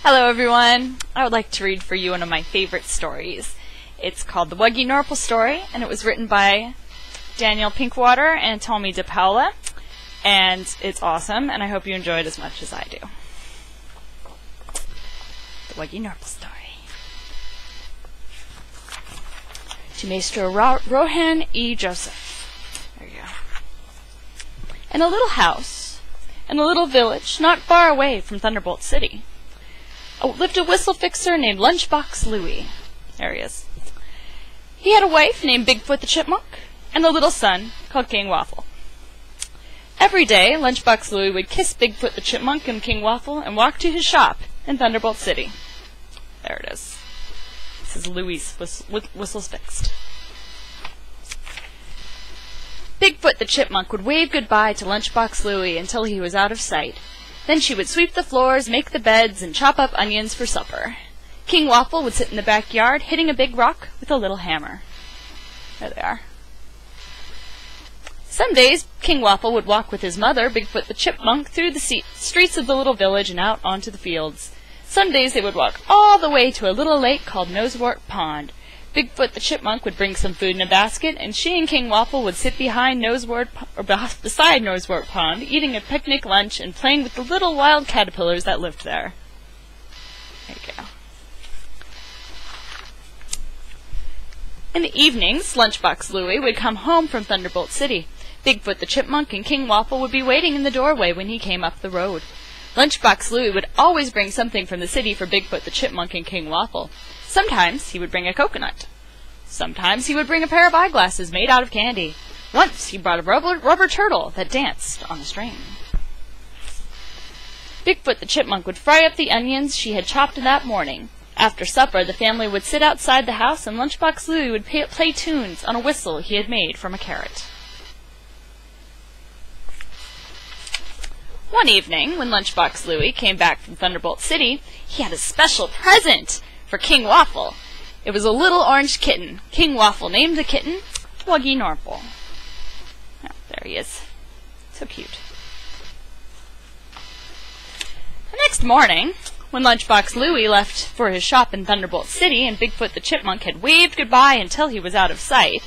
Hello everyone! I would like to read for you one of my favorite stories. It's called The Wuggie Norple Story, and it was written by Pinkwater and Tomie dePaola, and it's awesome, and I hope you enjoy it as much as I do. The Wuggie Norple Story. To Maestro Rohan E. Joseph. There you go. In a little house, in a little village, not far away from Thunderbolt City, lived a whistle fixer named Lunchbox Louie. There he is. He had a wife named Bigfoot the Chipmunk, and a little son called King Waffle. Every day, Lunchbox Louie would kiss Bigfoot the Chipmunk and King Waffle and walk to his shop in Thunderbolt City. There it is. This is Louie's Whistles Fixed. Bigfoot the Chipmunk would wave goodbye to Lunchbox Louie until he was out of sight. Then she would sweep the floors, make the beds, and chop up onions for supper. King Waffle would sit in the backyard, hitting a big rock with a little hammer. There they are. Some days, King Waffle would walk with his mother, Bigfoot the Chipmunk, through the streets of the little village and out onto the fields. Some days they would walk all the way to a little lake called Nosewort Pond. Bigfoot the Chipmunk would bring some food in a basket, and she and King Waffle would sit beside Nosewort Pond, eating a picnic lunch and playing with the little wild caterpillars that lived there. There you go. In the evenings, Lunchbox Louie would come home from Thunderbolt City. Bigfoot the Chipmunk and King Waffle would be waiting in the doorway when he came up the road. Lunchbox Louie would always bring something from the city for Bigfoot the Chipmunk and King Waffle. Sometimes he would bring a coconut. Sometimes he would bring a pair of eyeglasses made out of candy. Once he brought a rubber turtle that danced on a string. Bigfoot the Chipmunk would fry up the onions she had chopped that morning. After supper, the family would sit outside the house, and Lunchbox Louie would play tunes on a whistle he had made from a carrot. One evening, when Lunchbox Louie came back from Thunderbolt City, he had a special present for King Waffle. It was a little orange kitten. King Waffle named the kitten Wuggie Norple. Oh, there he is. So cute. The next morning, when Lunchbox Louie left for his shop in Thunderbolt City and Bigfoot the Chipmunk had waved goodbye until he was out of sight,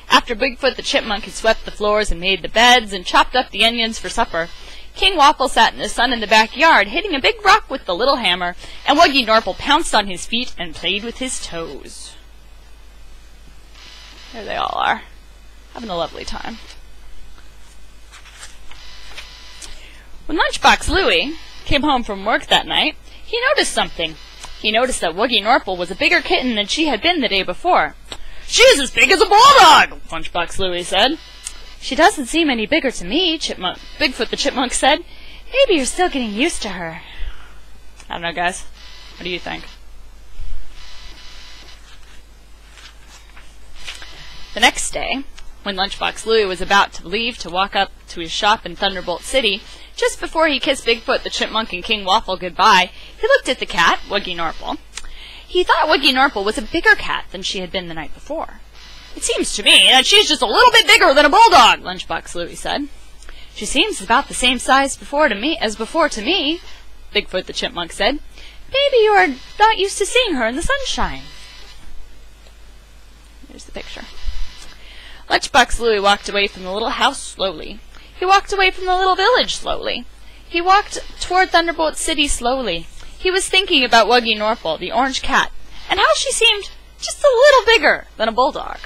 after Bigfoot the Chipmunk had swept the floors and made the beds and chopped up the onions for supper, King Waffle sat in the sun in the backyard, hitting a big rock with the little hammer, and Wuggie Norple pounced on his feet and played with his toes. There they all are, having a lovely time. When Lunchbox Louie came home from work that night, he noticed something. He noticed that Wuggie Norple was a bigger kitten than she had been the day before. "She is as big as a bulldog," Lunchbox Louie said. "She doesn't seem any bigger to me," Bigfoot the Chipmunk said. "Maybe you're still getting used to her." I don't know, guys. What do you think? The next day, when Lunchbox Louie was about to leave to walk up to his shop in Thunderbolt City, just before he kissed Bigfoot the Chipmunk and King Waffle goodbye, he looked at the cat, Wuggie Norple. He thought Wuggie Norple was a bigger cat than she had been the night before. "It seems to me that she's just a little bit bigger than a bulldog," Lunchbox Louie said. "She seems about the same size before to me, Bigfoot the Chipmunk said. "Maybe you are not used to seeing her in the sunshine." Here's the picture. Lunchbox Louie walked away from the little house slowly. He walked away from the little village slowly. He walked toward Thunderbolt City slowly. He was thinking about Wuggie Norple, the orange cat, and how she seemed just a little bigger than a bulldog.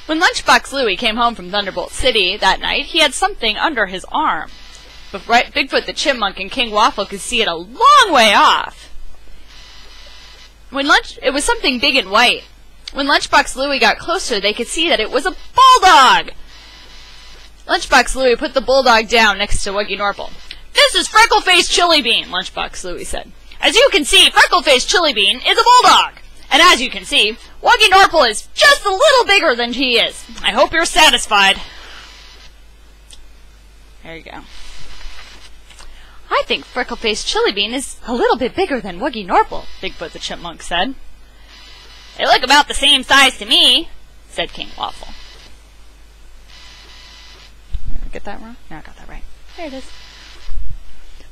When Lunchbox Louie came home from Thunderbolt City that night, he had something under his arm. But Bigfoot the Chipmunk and King Waffle could see it a long way off. It was something big and white. When Lunchbox Louie got closer, they could see that it was a bulldog. Lunchbox Louie put the bulldog down next to Wuggie Norple. "This is Freckle-Faced Chilibean," Lunchbox Louie said. "As you can see, Freckle-Faced Chilibean is a bulldog. And as you can see, Wuggie Norple is just a little bigger than he is. I hope you're satisfied." There you go. "I think Freckle-Faced Chilibean is a little bit bigger than Wuggie Norple," Bigfoot the Chipmunk said. "They look about the same size to me," said King Waffle. Did I get that wrong? No, I got that right. There it is.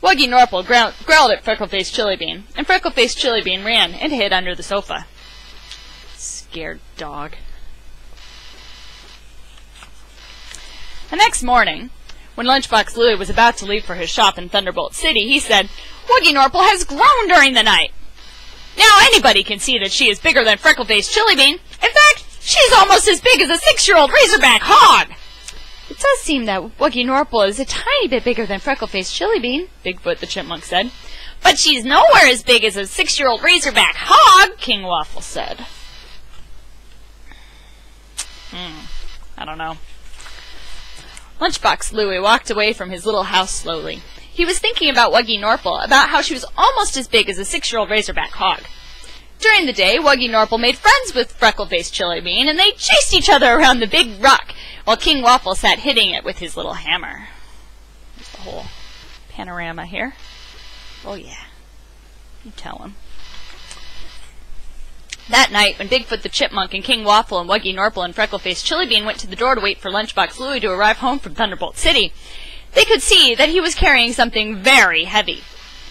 Wuggie Norple growled at Freckle-Faced Chilibean, and Freckle-Faced Chilibean ran and hid under the sofa. Scared dog. The next morning, when Lunchbox Louie was about to leave for his shop in Thunderbolt City, he said, "Wuggie Norple has grown during the night. Now anybody can see that she is bigger than Freckle-Faced Chilibean. In fact, she's almost as big as a 6-year-old razorback hog." "It does seem that Wuggie Norple is a tiny bit bigger than Freckle-Faced Chilibean," Bigfoot the Chipmunk said. "But she's nowhere as big as a 6-year-old razorback hog," King Waffle said. I don't know. Lunchbox Louie walked away from his little house slowly. He was thinking about Wuggie Norple, about how she was almost as big as a 6-year-old razorback hog. During the day, Wuggie Norple made friends with Freckle-Faced Chilibean, and they chased each other around the big rock, while King Waffle sat hitting it with his little hammer. There's the whole panorama here. Oh yeah. You tell him. That night, when Bigfoot the Chipmunk and King Waffle and Wuggie Norple and Freckle-Faced Chilibean went to the door to wait for Lunchbox Louie to arrive home from Thunderbolt City, they could see that he was carrying something very heavy.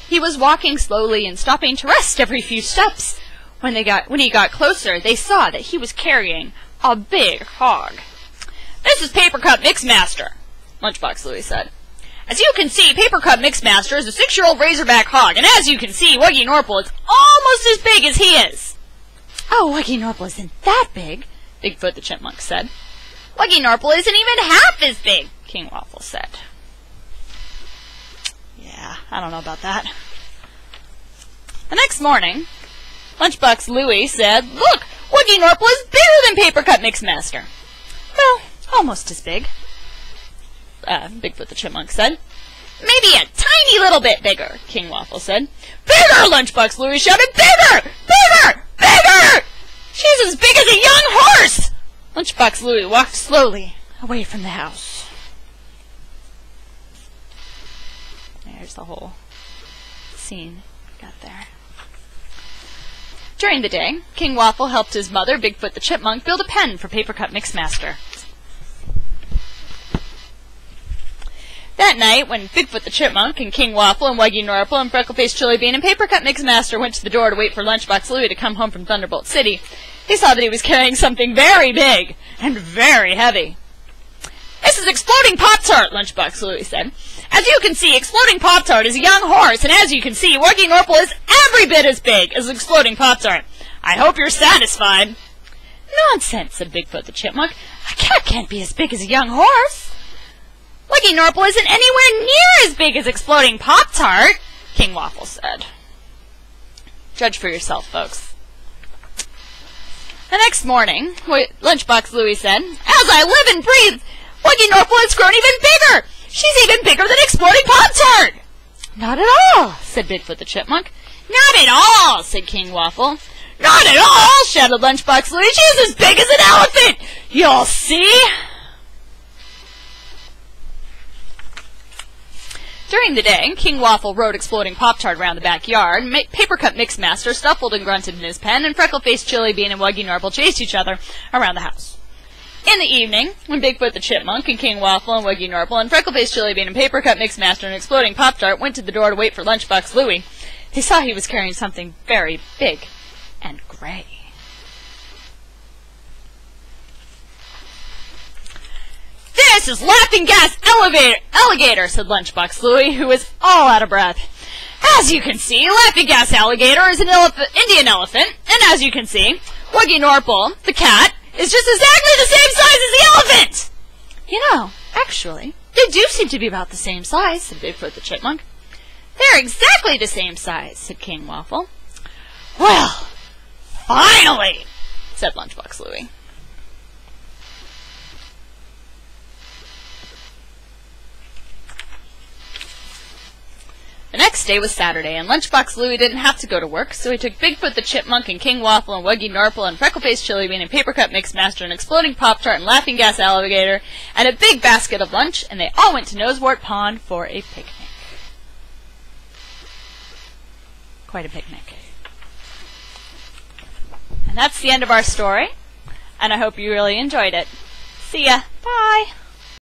He was walking slowly and stopping to rest every few steps. When he got closer, they saw that he was carrying a big hog. "This is Paper Cup Mixmaster," Lunchbox Louie said. "As you can see, Paper Cup Mixmaster is a 6-year-old razorback hog, and as you can see, Wuggie Norple is almost as big as he is." "Oh, Wuggie Norple isn't that big," Bigfoot the Chipmunk said. "Wuggie Norple isn't even half as big," King Waffle said. Yeah, I don't know about that. The next morning, Lunchbox Louie said, "Look, Wuggie Norple is bigger than Paper Cup Mixmaster." "Well, almost as big," Bigfoot the Chipmunk said. "Maybe a tiny little bit bigger," King Waffle said. "Bigger!" Lunchbox Louie shouted. "Bigger! Bigger! Bigger! She's as big as a young horse!" Lunchbox Louie walked slowly away from the house. There's the whole scene got there. During the day, King Waffle helped his mother, Bigfoot the Chipmunk, build a pen for Paper Cup Mixmaster. That night, when Bigfoot the Chipmunk and King Waffle and Wuggie Norple and Freckle-Faced Chilibean and Paper Cup Mixmaster went to the door to wait for Lunchbox Louie to come home from Thunderbolt City, they saw that he was carrying something very big and very heavy. "This is Exploding Pop-Tart," Lunchbox Louie said. "As you can see, Exploding Pop-Tart is a young horse, and as you can see, Wuggie Norple is every bit as big as Exploding Pop-Tart. I hope you're satisfied." "Nonsense," said Bigfoot the Chipmunk. "A cat can't be as big as a young horse." "Wuggie Norple isn't anywhere near as big as Exploding Pop-Tart," King Waffle said. Judge for yourself, folks. The next morning, Lunchbox Louie said, "As I live and breathe, Wuggie Norple has grown even bigger. She's even bigger than Exploding Pop-Tart." "Not at all," said Bigfoot the Chipmunk. "Not at all," said King Waffle. "Not at all," shouted Lunchbox Louie. "She's as big as an elephant. You'll see." During the day, King Waffle rode Exploding Pop-Tart around the backyard, Paper Cup Mixmaster snuffled and grunted in his pen, and Freckle-Faced Chilibean and Wuggie Norple chased each other around the house. In the evening, when Bigfoot the Chipmunk and King Waffle and Wuggie Norple and Freckle-Faced Chilibean and Paper Cup Mixmaster and Exploding Pop-Tart went to the door to wait for Lunchbox Louie, they saw he was carrying something very big and gray. "This is Laughing Gas Alligator," said Lunchbox Louie, who was all out of breath. "As you can see, Laughing Gas Alligator is an Indian elephant, and as you can see, Wuggie Norple, the cat, is just exactly the same size as the elephant." "You know, actually, they do seem to be about the same size," said Bigfoot the Chipmunk. "They're exactly the same size," said King Waffle. "Well, finally," said Lunchbox Louie. The next day was Saturday, and Lunchbox Louie didn't have to go to work, so he took Bigfoot the Chipmunk and King Waffle and Wuggie Norple and Freckle-Faced Chilibean and Paper Cup Mixmaster and Exploding Pop-Tart and Laughing Gas Alligator and a big basket of lunch, and they all went to Nosewort Pond for a picnic. Quite a picnic. And that's the end of our story, and I hope you really enjoyed it. See ya. Bye.